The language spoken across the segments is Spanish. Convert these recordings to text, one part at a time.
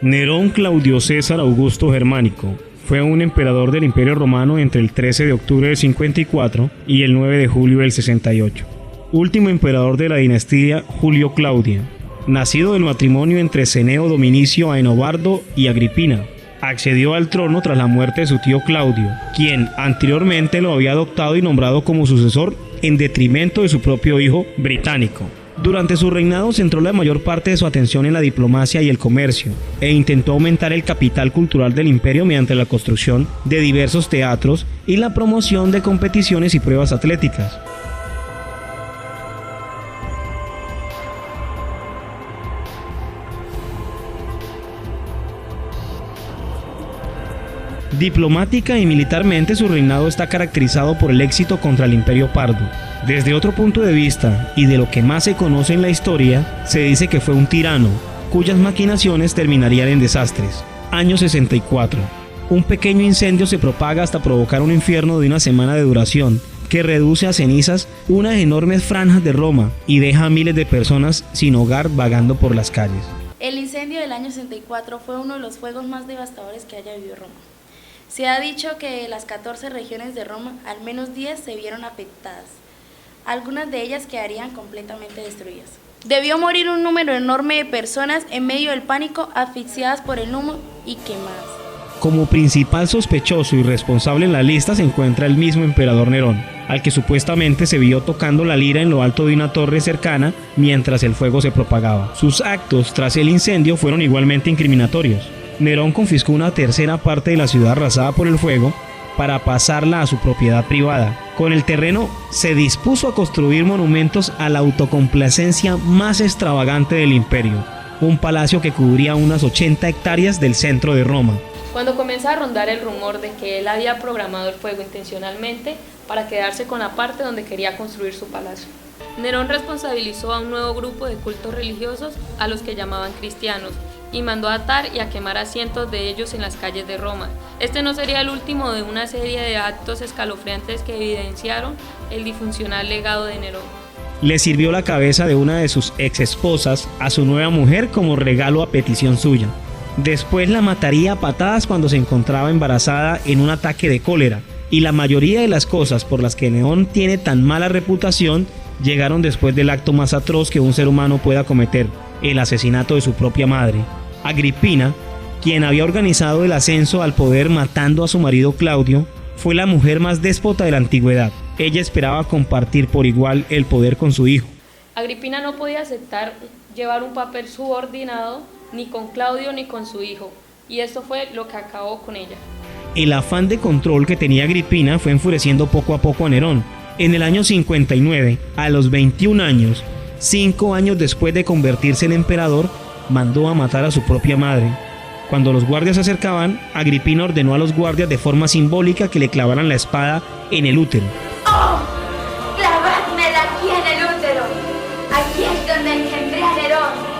Nerón Claudio César Augusto Germánico fue un emperador del Imperio Romano entre el 13 de octubre del 54 y el 9 de julio del 68. Último emperador de la dinastía Julio Claudia, nacido del matrimonio entre Cneo Dominicio Aenobardo y Agripina. Accedió al trono tras la muerte de su tío Claudio, quien anteriormente lo había adoptado y nombrado como sucesor en detrimento de su propio hijo británico. Durante su reinado centró la mayor parte de su atención en la diplomacia y el comercio, e intentó aumentar el capital cultural del imperio mediante la construcción de diversos teatros y la promoción de competiciones y pruebas atléticas. Diplomática y militarmente su reinado está caracterizado por el éxito contra el Imperio Pardo. Desde otro punto de vista y de lo que más se conoce en la historia, se dice que fue un tirano, cuyas maquinaciones terminarían en desastres. Año 64. Un pequeño incendio se propaga hasta provocar un infierno de una semana de duración, que reduce a cenizas unas enormes franjas de Roma y deja a miles de personas sin hogar vagando por las calles. El incendio del año 64 fue uno de los fuegos más devastadores que haya vivido Roma. Se ha dicho que de las 14 regiones de Roma, al menos 10 se vieron afectadas. Algunas de ellas quedarían completamente destruidas. Debió morir un número enorme de personas en medio del pánico, asfixiadas por el humo y quemadas. Como principal sospechoso y responsable en la lista se encuentra el mismo emperador Nerón, al que supuestamente se vio tocando la lira en lo alto de una torre cercana mientras el fuego se propagaba. Sus actos tras el incendio fueron igualmente incriminatorios. Nerón confiscó una tercera parte de la ciudad arrasada por el fuego para pasarla a su propiedad privada. Con el terreno se dispuso a construir monumentos a la autocomplacencia más extravagante del imperio, un palacio que cubría unas 80 hectáreas del centro de Roma. Cuando comienza a rondar el rumor de que él había programado el fuego intencionalmente para quedarse con la parte donde quería construir su palacio, Nerón responsabilizó a un nuevo grupo de cultos religiosos a los que llamaban cristianos, y mandó a atar y a quemar a cientos de ellos en las calles de Roma. Este no sería el último de una serie de actos escalofriantes que evidenciaron el disfuncional legado de Nerón. Le sirvió la cabeza de una de sus ex esposas a su nueva mujer como regalo a petición suya. Después la mataría a patadas cuando se encontraba embarazada en un ataque de cólera, y la mayoría de las cosas por las que Nerón tiene tan mala reputación llegaron después del acto más atroz que un ser humano pueda cometer: el asesinato de su propia madre. Agripina, quien había organizado el ascenso al poder matando a su marido Claudio, fue la mujer más déspota de la antigüedad. Ella esperaba compartir por igual el poder con su hijo. Agripina no podía aceptar llevar un papel subordinado ni con Claudio ni con su hijo, y esto fue lo que acabó con ella. El afán de control que tenía Agripina fue enfureciendo poco a poco a Nerón. En el año 59, a los 21 años, 5 años después de convertirse en emperador, mandó a matar a su propia madre. Cuando los guardias se acercaban, Agripina ordenó a los guardias de forma simbólica que le clavaran la espada en el útero. ¡Oh! ¡Clavádmela aquí en el útero! Aquí es donde engendré a Nerón.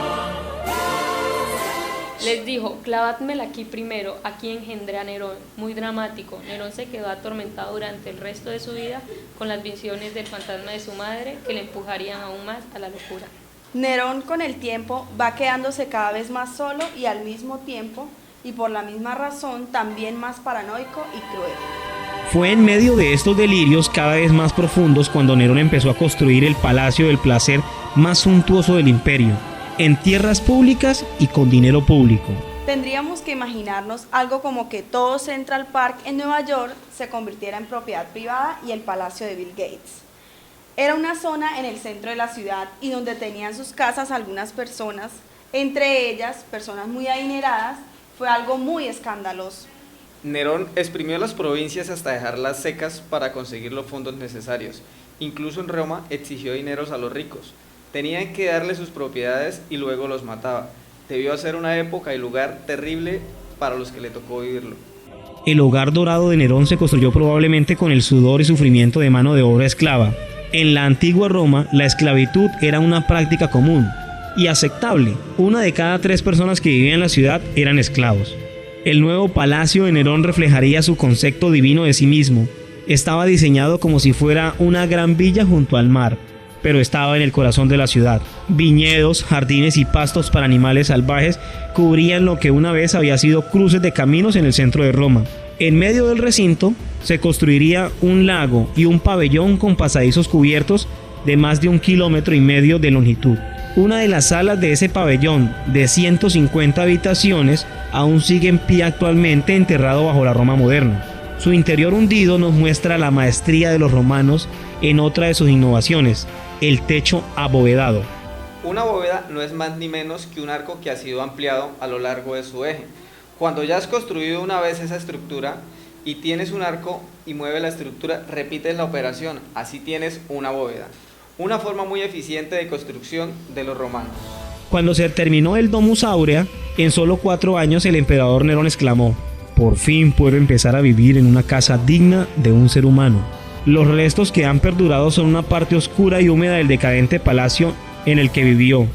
Les dijo: clavádmela aquí primero, aquí engendré a Nerón. Muy dramático. Nerón se quedó atormentado durante el resto de su vida con las visiones del fantasma de su madre que le empujarían aún más a la locura. Nerón con el tiempo va quedándose cada vez más solo y al mismo tiempo, y por la misma razón, también más paranoico y cruel. Fue en medio de estos delirios cada vez más profundos cuando Nerón empezó a construir el Palacio del Placer más suntuoso del imperio, en tierras públicas y con dinero público. Tendríamos que imaginarnos algo como que todo Central Park en Nueva York se convirtiera en propiedad privada y el palacio de Bill Gates. Era una zona en el centro de la ciudad y donde tenían sus casas algunas personas, entre ellas personas muy adineradas. Fue algo muy escandaloso. Nerón exprimió las provincias hasta dejarlas secas para conseguir los fondos necesarios. Incluso en Roma exigió dineros a los ricos. Tenían que darle sus propiedades y luego los mataba. Debió ser una época y lugar terrible para los que le tocó vivirlo. El hogar dorado de Nerón se construyó probablemente con el sudor y sufrimiento de mano de obra esclava. En la antigua Roma, la esclavitud era una práctica común y aceptable. 1 de cada 3 personas que vivían en la ciudad eran esclavos. El nuevo palacio de Nerón reflejaría su concepto divino de sí mismo. Estaba diseñado como si fuera una gran villa junto al mar, pero estaba en el corazón de la ciudad. Viñedos, jardines y pastos para animales salvajes cubrían lo que una vez había sido cruces de caminos en el centro de Roma. En medio del recinto se construiría un lago y un pabellón con pasadizos cubiertos de más de 1,5 kilómetros de longitud. Una de las salas de ese pabellón, de 150 habitaciones, aún sigue en pie actualmente, enterrado bajo la Roma moderna. Su interior hundido nos muestra la maestría de los romanos en otra de sus innovaciones, el techo abovedado. Una bóveda no es más ni menos que un arco que ha sido ampliado a lo largo de su eje. Cuando ya has construido una vez esa estructura y tienes un arco y mueves la estructura, repites la operación, así tienes una bóveda. Una forma muy eficiente de construcción de los romanos. Cuando se terminó el Domus Aurea, en solo 4 años el emperador Nerón exclamó: "Por fin puedo empezar a vivir en una casa digna de un ser humano". Los restos que han perdurado son una parte oscura y húmeda del decadente palacio en el que vivió.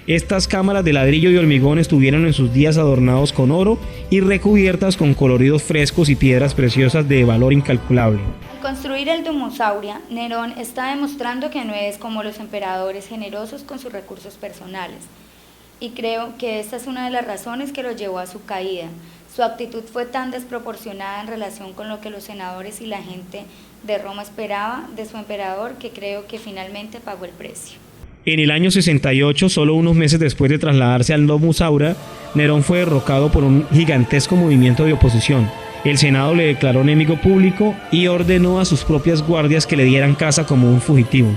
Estas cámaras de ladrillo y hormigón estuvieron en sus días adornados con oro y recubiertas con coloridos frescos y piedras preciosas de valor incalculable. Al construir el Domus Aurea, Nerón está demostrando que no es como los emperadores generosos con sus recursos personales. Y creo que esta es una de las razones que lo llevó a su caída. Su actitud fue tan desproporcionada en relación con lo que los senadores y la gente de Roma esperaba de su emperador que creo que finalmente pagó el precio. En el año 68, solo unos meses después de trasladarse al Domus Aurea, Nerón fue derrocado por un gigantesco movimiento de oposición. El Senado le declaró enemigo público y ordenó a sus propias guardias que le dieran caza como un fugitivo.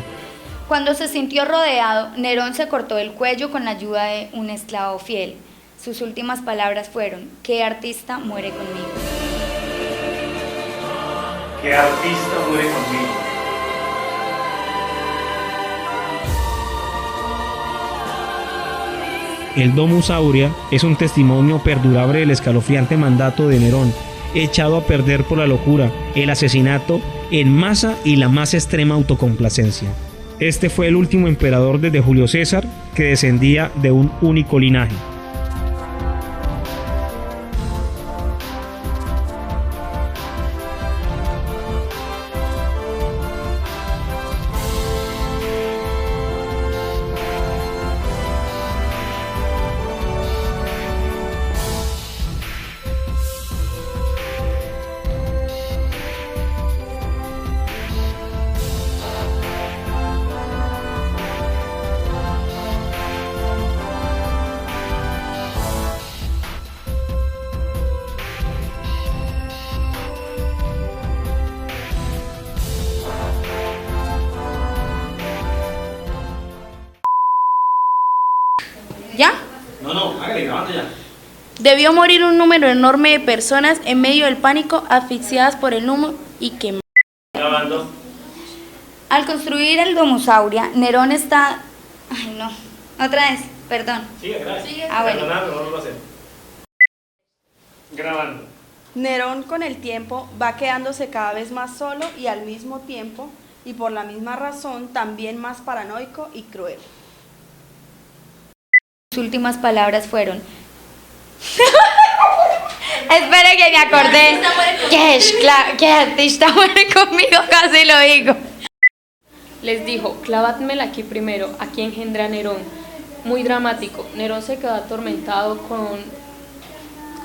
Cuando se sintió rodeado, Nerón se cortó el cuello con la ayuda de un esclavo fiel. Sus últimas palabras fueron: "¿Qué artista muere conmigo?". ¿Qué artista muere conmigo? El Domus Aurea es un testimonio perdurable del escalofriante mandato de Nerón, echado a perder por la locura, el asesinato en masa y la más extrema autocomplacencia. Este fue el último emperador desde Julio César que descendía de un único linaje. ¿Ya? No, hágale, grabando ya. Debió morir un número enorme de personas en medio del pánico, asfixiadas por el humo y quemadas. Grabando. Al construir el Domus Aurea, Nerón está... Ay, no. Otra vez, perdón. Sigue, gracias. Bueno. Perdonad, no lo voy a hacer. Grabando. Nerón con el tiempo va quedándose cada vez más solo y al mismo tiempo, y por la misma razón, también más paranoico y cruel. Sus últimas palabras fueron... Espere que me acordé. ¿Qué artista muere conmigo? Casi lo digo. Les dijo: "Clávadmela aquí primero, aquí engendra Nerón". Muy dramático. Nerón se quedó atormentado con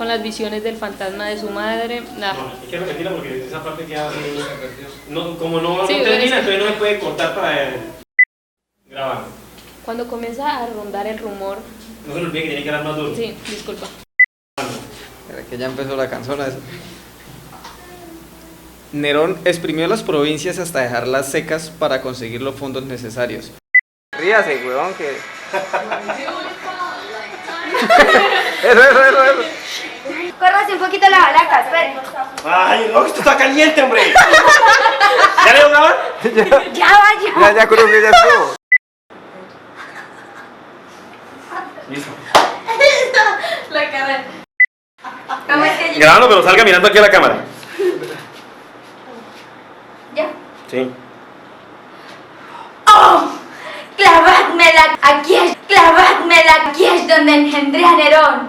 las visiones del fantasma de su madre. No, hay que repetirla porque esa parte queda... No, como no Sí, termina, entonces no se puede cortar para grabar. Cuando comienza a rondar el rumor... No se le olvide que tiene que dar más duro. Sí, disculpa. Era que ya empezó la canzona esa. Nerón exprimió las provincias hasta dejarlas secas para conseguir los fondos necesarios. Ríase, huevón, que... Eso. Córrase un poquito la balaca, espere. ¡Ay, no, esto está caliente, hombre! ¿Ya le voy a grabar? Ya vaya. Ya creo que ya estuvo. Listo. La carrera. ¿Cómo es que yo? Grabando, pero salga mirando aquí a la cámara. ¿Ya? Sí. ¡Oh! ¡Clavádmela! Aquí es donde engendré a Nerón.